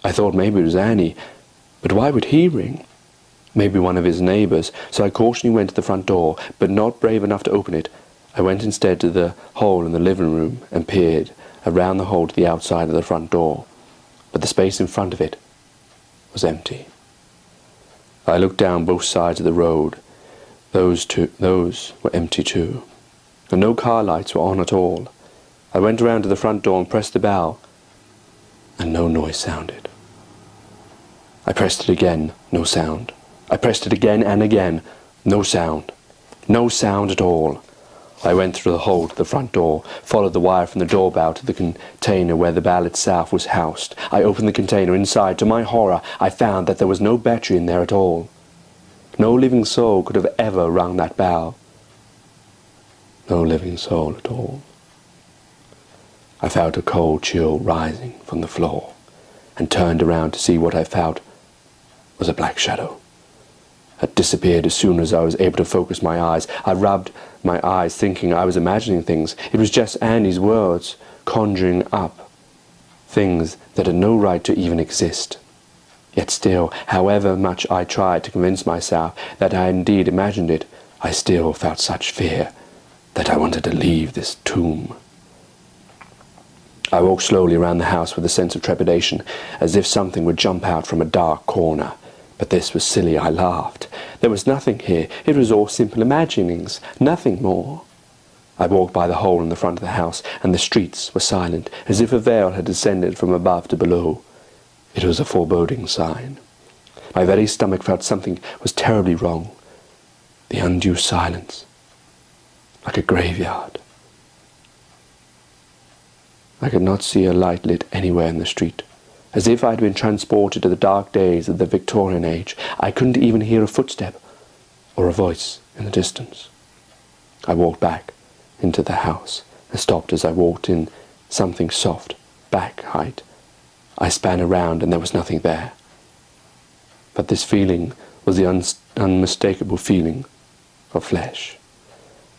I thought maybe it was Annie, but why would he ring? Maybe one of his neighbours, so I cautiously went to the front door, but not brave enough to open it. I went instead to the hole in the living room and peered around the hole to the outside of the front door, but the space in front of it was empty. I looked down both sides of the road. Those were empty too, and no car lights were on at all. I went around to the front door and pressed the bell, and no noise sounded. I pressed it again, no sound. I pressed it again and again, no sound. No sound at all. I went through the hole to the front door, followed the wire from the doorbell to the container where the bell itself was housed. I opened the container. Inside, to my horror, I found that there was no battery in there at all. No living soul could have ever rung that bell. No living soul at all. I felt a cold chill rising from the floor, and turned around to see what I felt was a black shadow. It disappeared as soon as I was able to focus my eyes. I rubbed my eyes thinking I was imagining things. It was just Annie's words conjuring up things that had no right to even exist. Yet still, however much I tried to convince myself that I indeed imagined it, I still felt such fear that I wanted to leave this tomb. I walked slowly around the house with a sense of trepidation, as if something would jump out from a dark corner. But this was silly. I laughed. There was nothing here. It was all simple imaginings, nothing more. I walked by the hole in the front of the house, and the streets were silent, as if a veil had descended from above to below. It was a foreboding sign. My very stomach felt something was terribly wrong. The undue silence, like a graveyard. I could not see a light lit anywhere in the street. As if I had been transported to the dark days of the Victorian age. I couldn't even hear a footstep or a voice in the distance. I walked back into the house and stopped as I walked in something soft, back height. I span around and there was nothing there. But this feeling was the unmistakable feeling of flesh.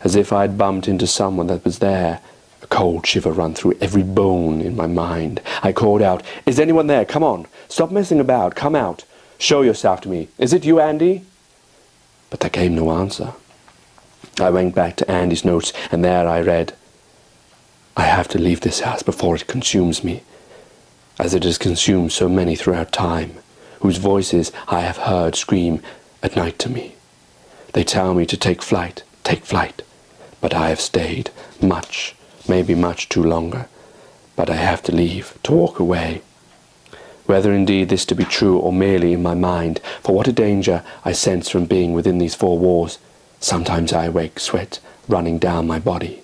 As if I had bumped into someone that was there. A cold shiver ran through every bone in my mind. I called out, "Is anyone there? Come on. Stop messing about. Come out. Show yourself to me. Is it you, Andy?" But there came no answer. I went back to Andy's notes, and there I read, "I have to leave this house before it consumes me, as it has consumed so many throughout time, whose voices I have heard scream at night to me. They tell me to take flight, but I have stayed much, maybe much too longer, but I have to leave, to walk away. Whether indeed this to be true or merely in my mind, for what a danger I sense from being within these four walls. Sometimes I awake, sweat running down my body,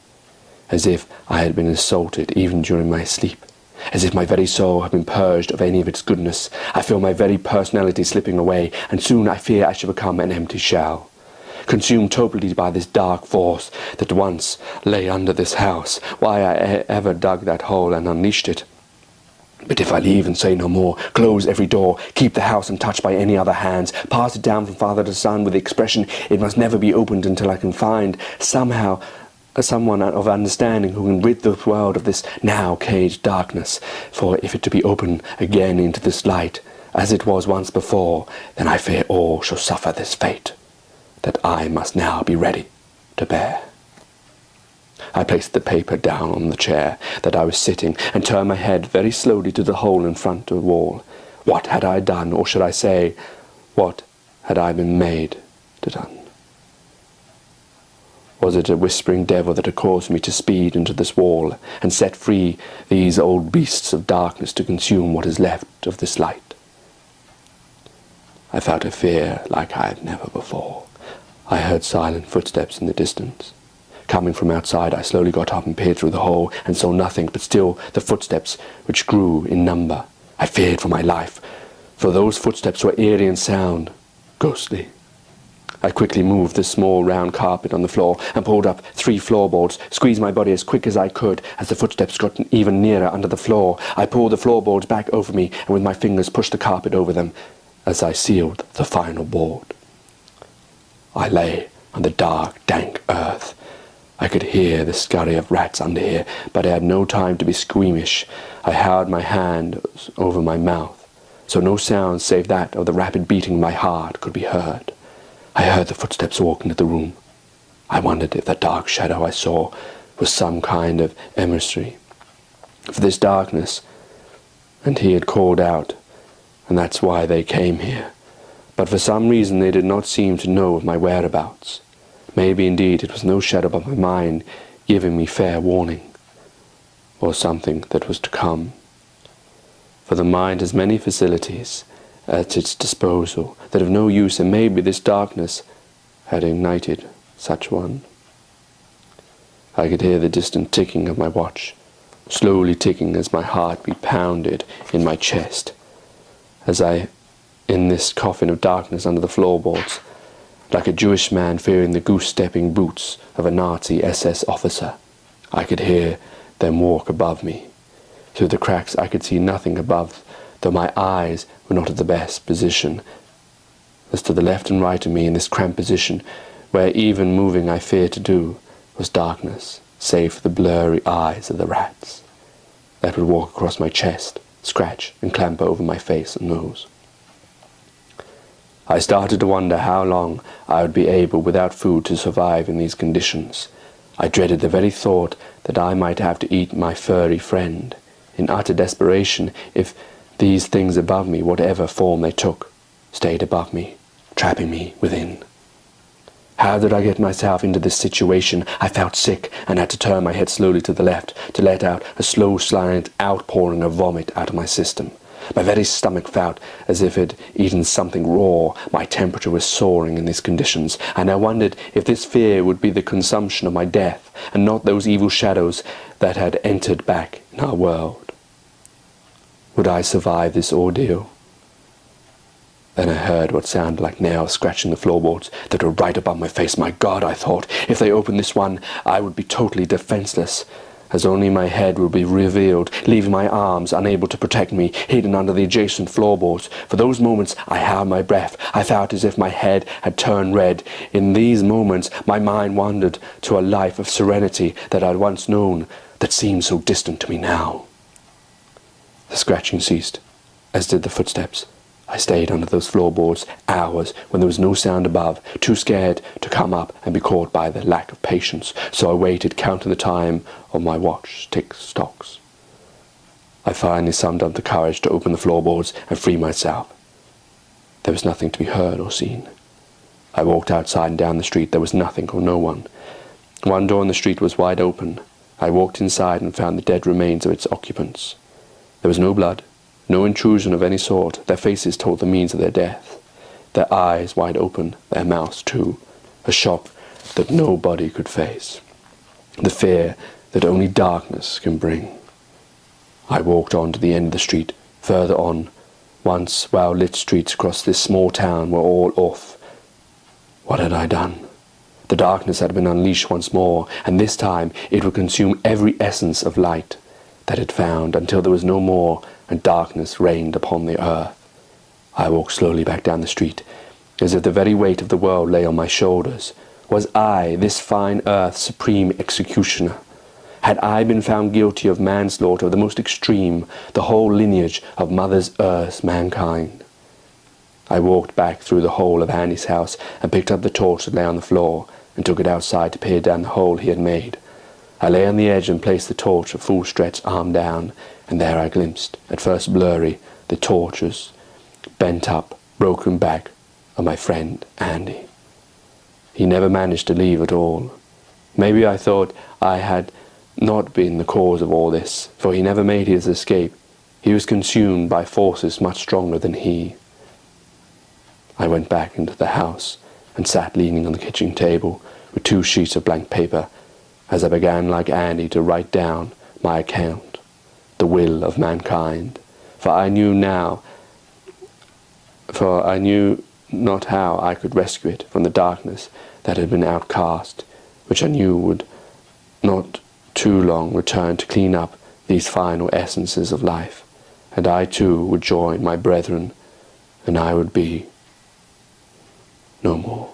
as if I had been assaulted even during my sleep, as if my very soul had been purged of any of its goodness. I feel my very personality slipping away, and soon I fear I shall become an empty shell, consumed totally by this dark force that once lay under this house. Why I ever dug that hole and unleashed it. But if I leave and say no more, close every door, keep the house untouched by any other hands, pass it down from father to son with the expression, it must never be opened until I can find somehow someone of understanding who can rid the world of this now caged darkness, for if it to be open again into this light, as it was once before, then I fear all shall suffer this fate that I must now be ready to bear." I placed the paper down on the chair that I was sitting and turned my head very slowly to the hole in front of the wall. What had I done, or should I say, what had I been made to done? Was it a whispering devil that had caused me to speed into this wall and set free these old beasts of darkness to consume what is left of this light? I felt a fear like I had never before. I heard silent footsteps in the distance. Coming from outside, I slowly got up and peered through the hole and saw nothing but still the footsteps which grew in number. I feared for my life, for those footsteps were eerie in sound, ghostly. I quickly moved the small round carpet on the floor and pulled up 3 floorboards, squeezed my body as quick as I could. As the footsteps got even nearer under the floor, I pulled the floorboards back over me and with my fingers pushed the carpet over them as I sealed the final board. I lay on the dark, dank earth. I could hear the scurry of rats under here, but I had no time to be squeamish. I held my hand over my mouth, so no sound save that of the rapid beating of my heart could be heard. I heard the footsteps walk into the room. I wondered if that dark shadow I saw was some kind of emissary for this darkness, and he had called out, and that's why they came here. But for some reason they did not seem to know of my whereabouts. Maybe indeed it was no shadow but my mind giving me fair warning, or something that was to come. For the mind has many facilities at its disposal that of no use, and maybe this darkness had ignited such one. I could hear the distant ticking of my watch, slowly ticking as my heartbeat pounded in my chest, as I, in this coffin of darkness under the floorboards, like a Jewish man fearing the goose-stepping boots of a Nazi SS officer, I could hear them walk above me. Through the cracks I could see nothing above, though my eyes were not at the best position. As to the left and right of me in this cramped position, where even moving I feared to do, was darkness, save for the blurry eyes of the rats that would walk across my chest, scratch and clamber over my face and nose. I started to wonder how long I would be able without food to survive in these conditions. I dreaded the very thought that I might have to eat my furry friend, in utter desperation, if these things above me, whatever form they took, stayed above me, trapping me within. How did I get myself into this situation? I felt sick and had to turn my head slowly to the left to let out a slow, silent outpouring of vomit out of my system. My very stomach felt as if it had eaten something raw. My temperature was soaring in these conditions, and I wondered if this fear would be the consumption of my death, and not those evil shadows that had entered back in our world. Would I survive this ordeal? Then I heard what sounded like nails scratching the floorboards that were right above my face. My God, I thought, if they opened this one, I would be totally defenseless, as only my head would be revealed, leaving my arms unable to protect me, hidden under the adjacent floorboards. For those moments I held my breath. I felt as if my head had turned red. In these moments my mind wandered to a life of serenity that I had once known, that seemed so distant to me now. The scratching ceased, as did the footsteps. I stayed under those floorboards hours when there was no sound above, too scared to come up and be caught by the lack of patience, so I waited, counting the time of my watch tick-stocks. I finally summoned up the courage to open the floorboards and free myself. There was nothing to be heard or seen. I walked outside and down the street. There was nothing or no one. One door in the street was wide open. I walked inside and found the dead remains of its occupants. There was no blood, no intrusion of any sort. Their faces told the means of their death. Their eyes wide open, their mouths too. A shock that nobody could face. The fear that only darkness can bring. I walked on to the end of the street. Further on, once well-lit streets across this small town were all off. What had I done? The darkness had been unleashed once more, and this time it would consume every essence of light that it found until there was no more, and darkness reigned upon the earth. I walked slowly back down the street, as if the very weight of the world lay on my shoulders. Was I, this fine earth's supreme executioner? Had I been found guilty of manslaughter of the most extreme, the whole lineage of Mother Earth's mankind? I walked back through the hole of Andy's house and picked up the torch that lay on the floor and took it outside to peer down the hole he had made. I lay on the edge and placed the torch a full stretch arm down, and there I glimpsed, at first blurry, the tortuous, bent up, broken back of my friend Andy. He never managed to leave at all. Maybe I thought I had not been the cause of all this, for he never made his escape. He was consumed by forces much stronger than he. I went back into the house and sat leaning on the kitchen table with 2 sheets of blank paper, as I began, like Andy, to write down my account, the will of mankind. For I knew not how I could rescue it from the darkness that had been outcast, which I knew would not too long return to clean up these final essences of life, and I too would join my brethren, and I would be no more.